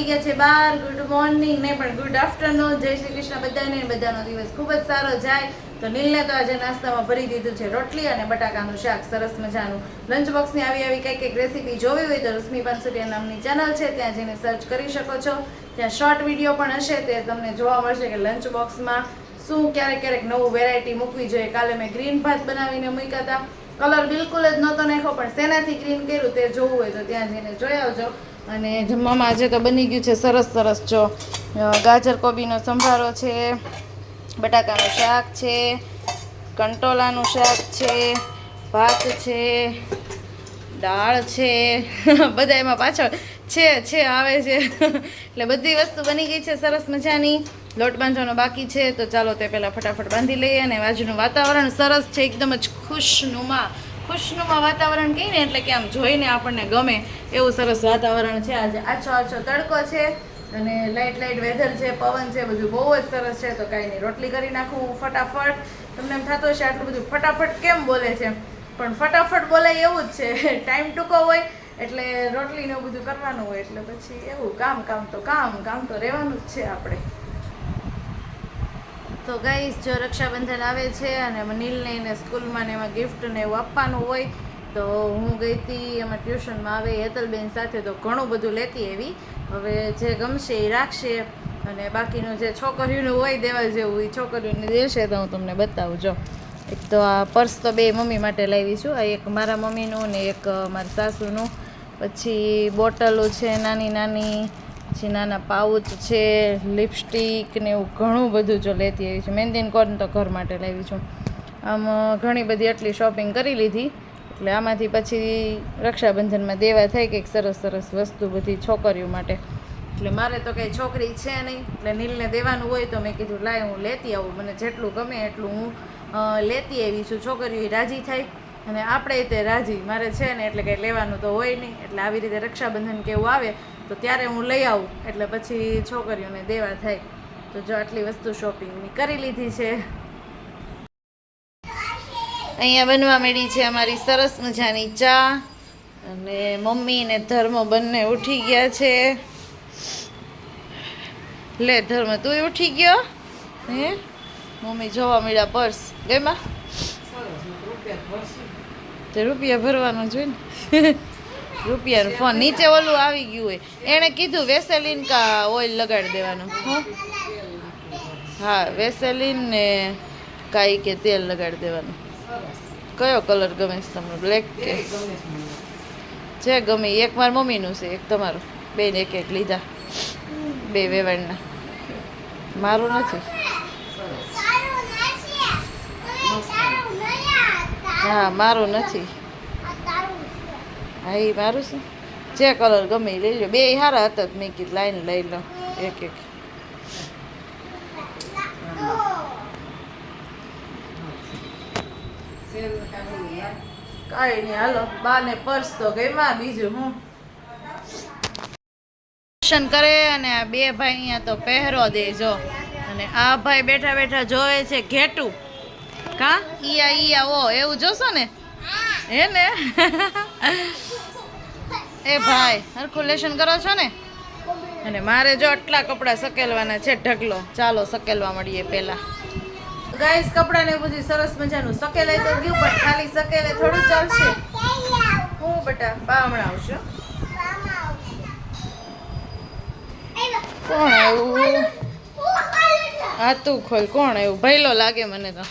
વાગી ગયા છે 12. ગુડ મોર્નિંગ નહીં પણ ગુડ આફ્ટરનૂન. જય શ્રી કૃષ્ણ બધાને. બધાનો દિવસ ખૂબ જ સારો જાય. તો નીલને તો આજે નાસ્તામાં ભરી દીધું છે રોટલી અને બટાકાનું શાક, સરસ મજાનું. લંચ બોક્સની આવી કંઈક રેસીપી જોવી હોય તો રશ્મિ પાનસુરિયા નામની ચેનલ છે, ત્યાં જઈને સર્ચ કરી શકો છો. ત્યાં શોર્ટ વિડીયો પણ હશે, તે તમને જોવા મળશે કે લંચ બોક્સમાં શું ક્યારેક નવું વેરાયટી મૂકવી જોઈએ. કાલે મેં ગ્રીન ભાત બનાવીને મૂક્યા હતા. કલર બિલકુલ જ નહોતો નાખ્યો, પણ શેનાથી ગ્રીન કર્યું તે જોવું હોય તો ત્યાં જઈને જોઈ આવજો. અને જમવામાં આજે તો બની ગયું છે સરસ જો ગાજર કોબીનો સંભારો છે, બટાકાનું શાક છે, કંટોલાનું શાક છે, ભાત છે, દાળ છે, બધા એમાં પાછળ છે આવે છે એટલે બધી વસ્તુ બની ગઈ છે સરસ મજાની. લોટ બાંધવાનો બાકી છે, તો ચાલો તે પહેલાં ફટાફટ બાંધી લઈએ. અને બાજુનું વાતાવરણ સરસ છે, એકદમ જ ખુશનુમા વાતાવરણ કહીને એટલે કે આમ જોઈને આપણને ગમે એવું સરસ વાતાવરણ છે. આજે આછો તડકો છે અને લાઇટ વેધર છે, પવન છે, બધું બહુ જ સરસ છે. તો કાંઈ નહીં, રોટલી કરી નાખું ફટાફટ. તમને એમ થતું હશે આટલું બધું ફટાફટ કેમ બોલે છે, પણ ફટાફટ બોલાય એવું જ છે. ટાઈમ ટૂંકો હોય એટલે રોટલીને એવું બધું કરવાનું હોય એટલે પછી એવું કામ તો રહેવાનું જ છે આપણે. તો ગાઈસ, જો રક્ષાબંધન આવે છે અને નીલને એને સ્કૂલમાં ને એમાં ગિફ્ટ ને એવું આપવાનું હોય, તો હું ગઈ હતી એમાં ટ્યુશનમાં આવે હેતલબેન સાથે, તો ઘણું બધું લેતી એવી. હવે જે ગમશે એ રાખશે અને બાકીનું જે છોકરીઓનું હોય દેવા જેવું એ છોકરીઓને દેશે. તો હું તમને બતાવું. જો એક તો આ પર્સ તો બે મમ્મી માટે લાવી છું, આ એક મારા મમ્મીનું ને એક મારા સાસુનું. પછી બોટલો છે નાની, પછી નાના પાઉચ છે, લિપસ્ટિક ને એવું ઘણું બધું જો લેતી આવી છું. મહેંદીન કોન તો ઘર માટે લાવી છું. આમ ઘણી બધી આટલી શોપિંગ કરી લીધી, એટલે આમાંથી પછી રક્ષાબંધનમાં દેવા થાય કંઈક સરસ વસ્તુ બધી છોકરીઓ માટે. એટલે મારે તો કંઈ છોકરી છે નહીં, એટલે નીલને દેવાનું હોય તો મેં કીધું લાય હું લેતી આવું. મને જેટલું ગમે એટલું હું લેતી આવી છું. છોકરીઓ રાજી થાય અને આપણે તે રાજી. મારે છે ને એટલે કંઈ લેવાનું તો હોય નહીં, એટલે આવી રીતે રક્ષાબંધન કે એવું આવે તો ત્યારે હું લઈ આવું, એટલે પછી છોકરીઓને દેવા થાય. તો જો આટલી વસ્તુ શોપિંગની કરી લીધી છે. અહીંયા બનવા માંડી છે અમારી સરસ મજાની ચા, અને મમ્મી ને ધર્મ બંને ઉઠી ગયા છે. લે ધર્મ, તું ઉઠી ગયો હે? મમ્મી જોવા મળ્યા પર્સ લેમાં તે રૂપિયા ભરવાનું જોઈ ને રૂપિયાનું ફોન નીચે ઓલું આવી ગયું હોય. એણે કીધું વેસેલિન કા ઓઇલ લગાડી દેવાનું. હા, વેસેલિન ને કાંઈ કે તેલ લગાડી દેવાનું. કયો કલર ગમે છે તમને, બ્લેક કે જે ગમે? એક મારા મમ્મીનું છે, એક તમારું. બેન એક લીધા, બે વેવાણના. મારું નથી. હા, મારું નથી. હા, એ મારું છે. જે કલર ગમે એ લઈ લો. બે સારા હતા, મેં કીધું લાઈને લઈ લો એક. કાંઈ નહીં, હાલો બાને પર્સ તો ગયમાં, બીજું હું દર્શન કરે. અને આ બે ભાઈ અહીંયા તો પહેરો દેજો. અને આ ભાઈ બેઠા જોવે છે ઘેટું. કા ઈયા ઓ એવું જોશો ને, હે ને? એ ભાઈ હરખું લેશન કરો છો ને? અને મારે જો આટલા કપડાં સકેલવાના છે, ઢગલો. ચાલો સકેલવા મળીએ પહેલા. ગાઈસ, કપડાં ને બધું સરસ મજાનું સકેલાય તો ગયું, પણ ખાલી સકેલે થોડું ચાલશે. હું બેટા બા હમણાં આવશે. કોણ આવ્યું? હા તું ખોલ. કોણ આવ્યું? ભૈલો લાગે મને તો.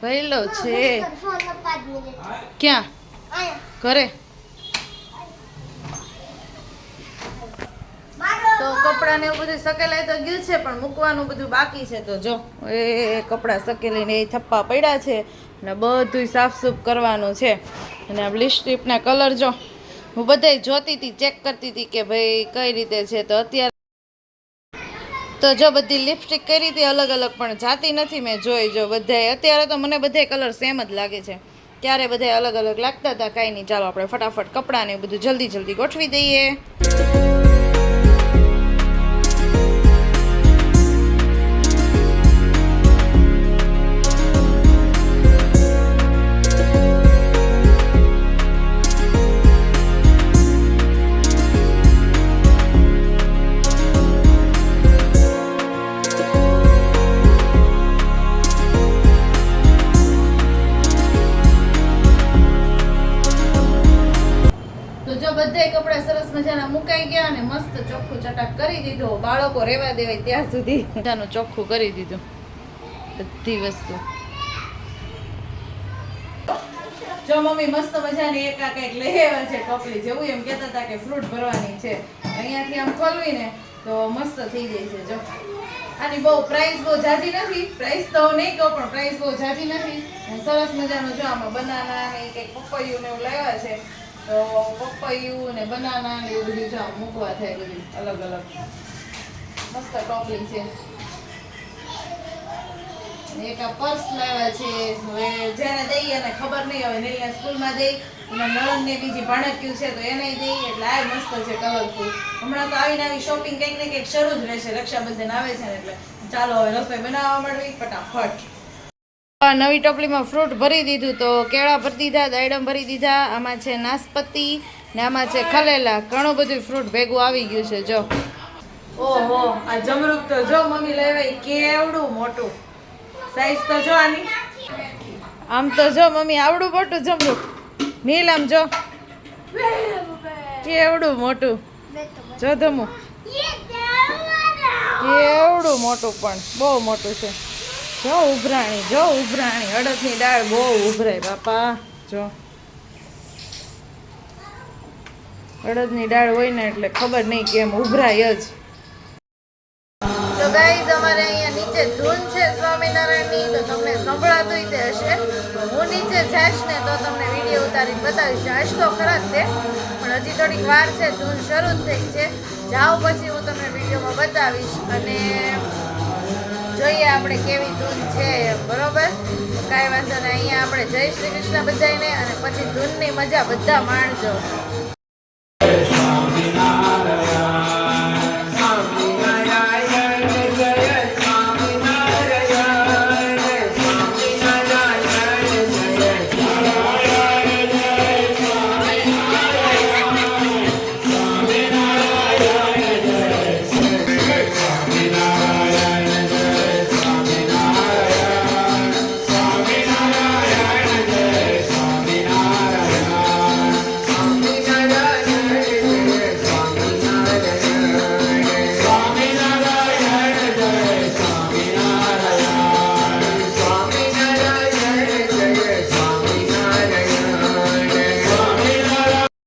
ભૈલો છે. ક્યાં? ઘરે. તો કપડાં ને એવું બધું સકેલાય તો ગયું છે, પણ મૂકવાનું બધું બાકી છે. તો જો એ કપડાં સકેલીને એ થપ્પા પડ્યા છે ને બધું સાફસૂફ કરવાનું છે. અને આ લિપસ્ટિકના કલર જો હું બધાય જોતી હતી, ચેક કરતી હતી કે ભાઈ કઈ રીતે છે. તો અત્યારે તો જો બધી લિપસ્ટિક કરી હતી અલગ, પણ જાતી નથી. મેં જોઈ જો બધાય અત્યારે તો મને બધાય કલર સેમ જ લાગે છે. ત્યારે બધાય અલગ લાગતા હતા. કાંઈ નહીં, ચાલો આપણે ફટાફટ કપડાં ને બધું જલ્દી ગોઠવી દઈએ. બધાય કપડાં સરસ મજાના મુકાઈ ગયા અને મસ્ત ચોખ્ખું ચટાક કરી દીધું. બાળકો રહેવા દેવાય ત્યાં સુધી મજાનું ચોખ્ખું કરી દીધું બધી વસ્તુ. જો મમ્મી મસ્ત મજાની એક આ કંઈક લેવા છે ટોપલી જેવું, એમ કહેતા હતા કે ફ્રૂટ ભરવાની છે. અહીંયાથી આમ ખોલવી ને તો મસ્ત થઈ જાય છે. જો આની બહુ પ્રાઇસ બહુ જાજી નથી, પ્રાઇસ તો નહીં કહું પણ પ્રાઇસ બહુ જાજી નથી. સરસ મજાનું જો આમાં બનાના ને કંઈક પપૈયું ને એવું લાવ્યા છે, તો પપૈયું ને બનાના ને એવું બધું જો આમ મૂકવા થાય બધું અલગ અલગ. મસ્ત ટોપલી છે. એક આ પર્સ લાવ્યા છે. હવે જેને દઈએ અને ખબર નહીં, હવે નીલને સ્કૂલમાં દઈ, એના નણંદને બીજી ભાણક્યું છે તો એને દઈ, એટલે આ મસ્ત છે કલરફુલ. હમણાં તો આવીને આવી શોપિંગ કંઈક ને કંઈક શરૂ જ રહેશે. રક્ષાબંધન આવે છે ને એટલે ચાલો હવે રસોઈ બનાવવા માંડવી ફટાફટ. નવી ટોપલીમાં ફ્રૂટ ભરી દીધું, તો કેળા ભરી દીધા, દાડમ ભરી દીધા, આમાં છે નાસપતી ને આમાં છે ખલેલા. ઘણું બધું ફ્રૂટ ભેગું આવી ગયું છે. જો ઓહો, આ જમરૂક તો જો મમ્મી લેવાય કેવડું મોટું. સાઈઝ તો જો આની, આમ તો જો મમ્મી આવડું મોટું જમરૂક. નીલ આમ જો કેવડું મોટું. જો ધમુ કેવડું મોટું, પણ બહુ મોટું છે. જો ઉભરાણી, જો ઉભરાણી. અડદની દાળ બહુ ઉભરાય બાપા. જો અડદની દાળ હોય ને એટલે ખબર નહીં કેમ ઉભરાય જ. તો ગાઈઝ અમારે અહીંયા નીચે ધૂન છે સ્વામિનારાયણની, તો તમને સંભળાતું તે હશે. હું નીચે જઈશ ને તો તમને વિડીયો ઉતારીને બતાવીશ. આજ તો ખરા જ છે પણ હજી થોડીક વાર છે, ધૂન શરૂ જ થઈ છે. જાઓ પછી હું તમને વિડીયોમાં બતાવીશ અને જોઈએ આપણે કેવી ધૂન છે એમ. બરોબર, કાંઈ વાંધો નહીં. અહીંયા આપણે જય શ્રી કૃષ્ણ બધાને અને પછી ધૂનની મજા બધા માણજો.